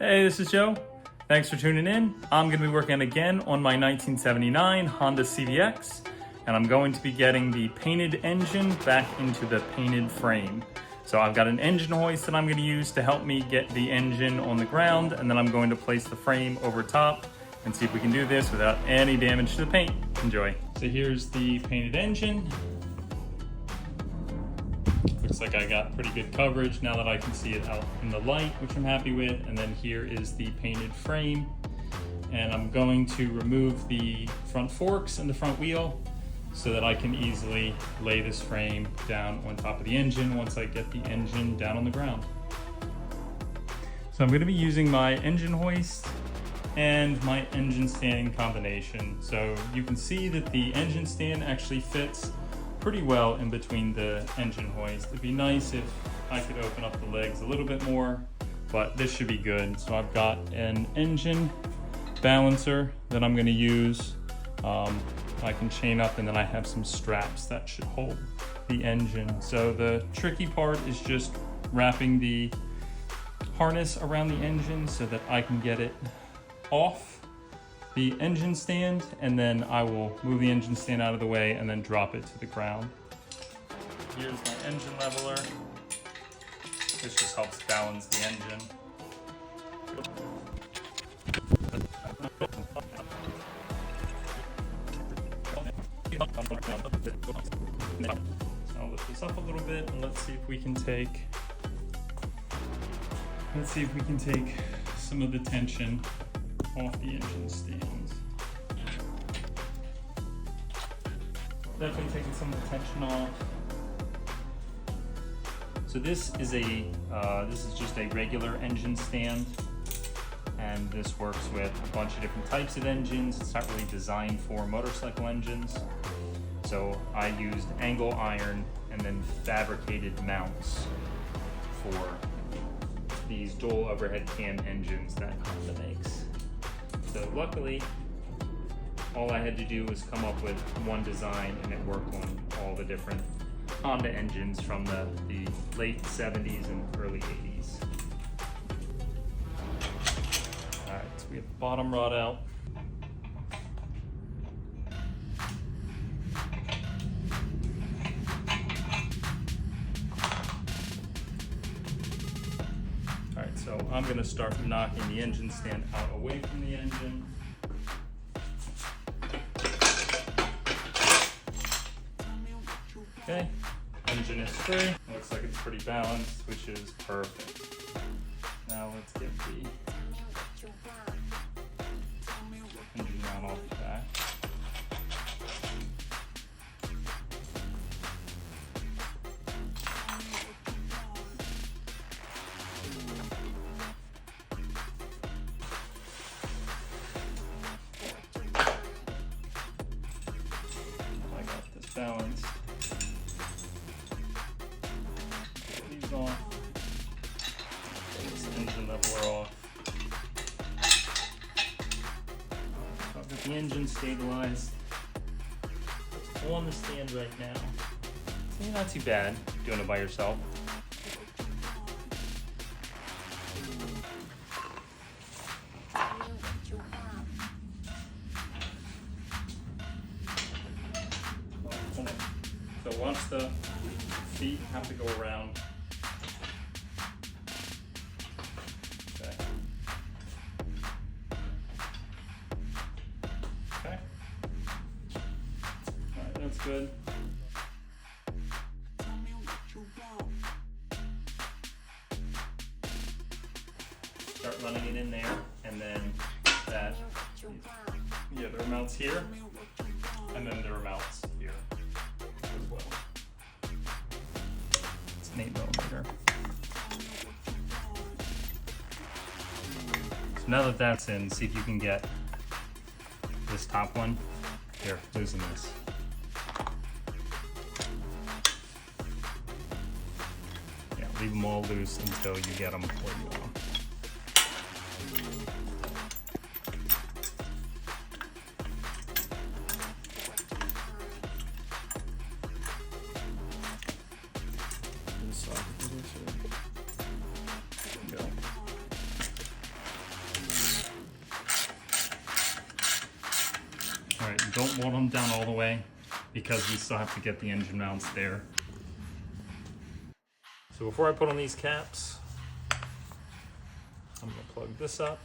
Hey, this is Joe. Thanks for tuning in. I'm going to be working again on my 1979 Honda CBX, and I'm going to be getting the painted engine back into the painted frame. So I've got an engine hoist that I'm going to use to help me get the engine on the ground, and then I'm going to place the frame over top and see if we can do this without any damage to the paint. Enjoy. So here's the painted engine. Looks like I got pretty good coverage now that I can see it out in the light, which I'm happy with. And then here is the painted frame. And I'm going to remove the front forks and the front wheel so that I can easily lay this frame down on top of the engine once I get the engine down on the ground. So I'm going to be using my engine hoist and my engine stand combination. So you can see that the engine stand actually fits pretty well in between the engine hoist. It'd be nice if I could open up the legs a little bit more, but this should be good. So I've got an engine balancer that I'm going to use. I can chain up, and then I have some straps that should hold the engine. So the tricky part is just wrapping the harness around the engine so that I can get it off the engine stand, and then I will move the engine stand out of the way and then drop it to the ground. Here's my engine leveler. This just helps balance the engine. I'll lift this up a little bit, and let's see if we can take some of the tension off the engine stands. Definitely taking some of the tension off. So this is just a regular engine stand, and this works with a bunch of different types of engines. It's not really designed for motorcycle engines. So I used angle iron and then fabricated mounts for these dual overhead cam engines that Honda makes. So luckily, all I had to do was come up with one design, and it worked on all the different Honda engines from the late 70s and early 80s. Alright, so we have the bottom rod out. Alright, so I'm going to start knocking the engine stand out away from the engine. Okay, engine is free. Looks like it's pretty balanced, which is perfect. Now let's get the engine mount off the back. I got this balanced. Off. This engine leveler off. I've got the engine stabilized. It's on the stand right now. So not too bad doing it by yourself. So once the feet have to go around. That's good. Start running it in there, and then there are mounts here, and then there are mounts here as well. It's an 8mm. So now that that's in, see if you can get this top one. Here, loosen this. Leave them all loose until you get them where you want them. This side. There we go. don't want them down all the way because we still have to get the engine mounts there. So before I put on these caps, I'm gonna plug this up.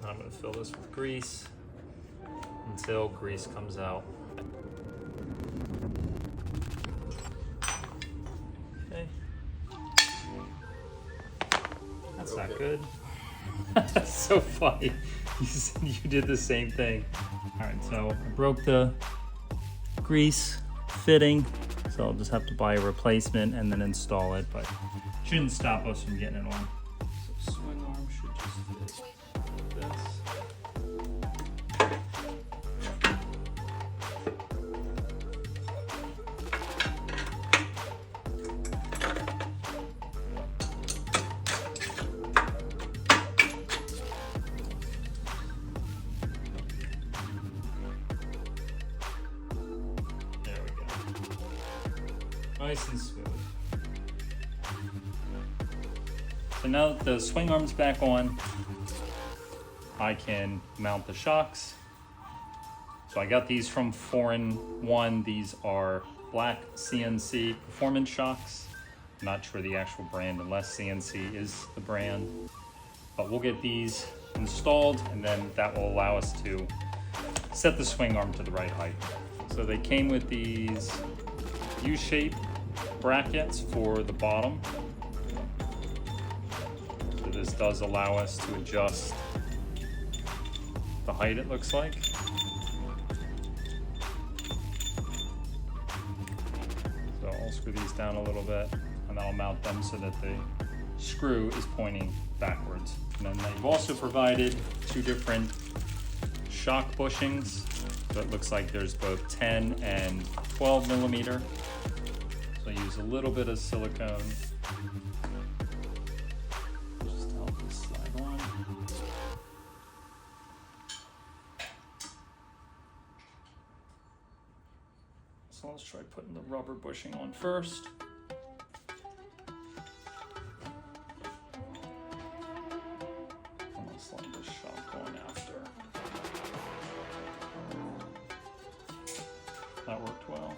I'm gonna fill this with grease until grease comes out. Okay. That's not good. That's so funny. You did the same thing. All right, so I broke the grease fitting, so I'll just have to buy a replacement and then install it, but shouldn't stop us from getting it on. So swing arm should just fit like this. Nice and smooth. So now that the swing arm's back on, I can mount the shocks. So I got these from 4-in-1. These are black CNC performance shocks. I'm not sure the actual brand unless CNC is the brand. But we'll get these installed and then that will allow us to set the swing arm to the right height. So they came with these U-shaped brackets for the bottom. So this does allow us to adjust the height, it looks like. So I'll screw these down a little bit and I'll mount them so that the screw is pointing backwards. And then they've also provided 2 different shock bushings. So it looks like there's both 10 and 12 millimeter. So I use a little bit of silicone just to help this slide on. So let's try putting the rubber bushing on first. I'm gonna slide the shock on after. That worked well.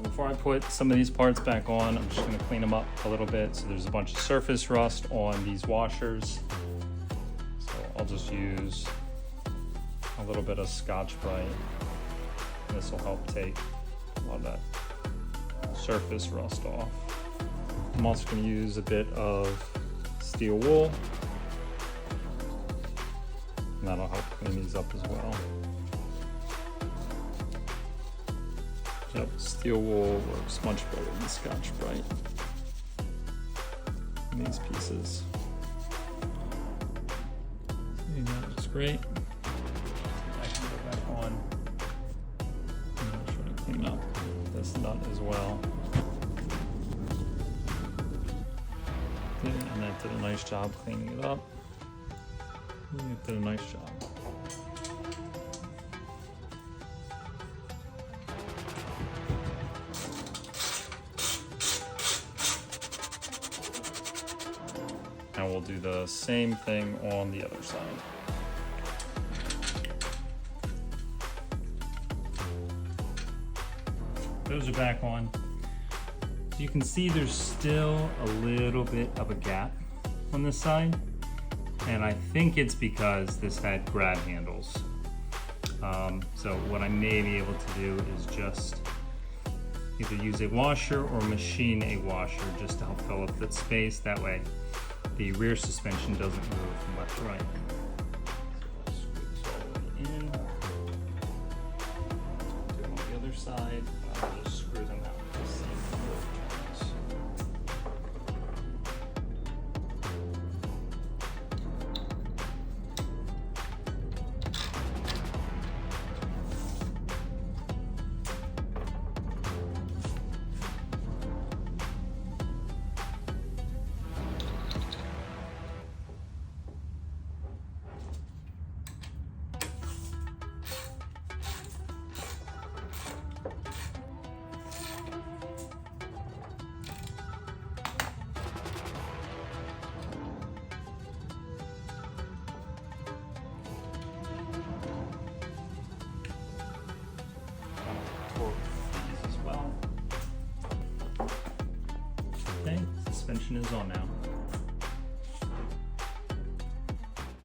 Before I put some of these parts back on, I'm just going to clean them up a little bit. So there's a bunch of surface rust on these washers. So I'll just use a little bit of Scotch-Brite. This will help take a lot of that surface rust off. I'm also going to use a bit of steel wool. And that'll help clean these up as well. Yep, steel wool works much better than Scotch-Brite in these pieces. See, that looks great. I can go back on. I'm trying to clean up this nut as well. Okay, and that did a nice job cleaning it up. It did a nice job. And we'll do the same thing on the other side. Those are back on. So you can see there's still a little bit of a gap on this side. And I think it's because this had grab handles. So what I may be able to do is just either use a washer or machine a washer just to help fill up that space. That way the rear suspension doesn't move from left to right. So I'll screw this all the way in. Do it on the other side. I'll just screw them out the same number of times. suspension is on now.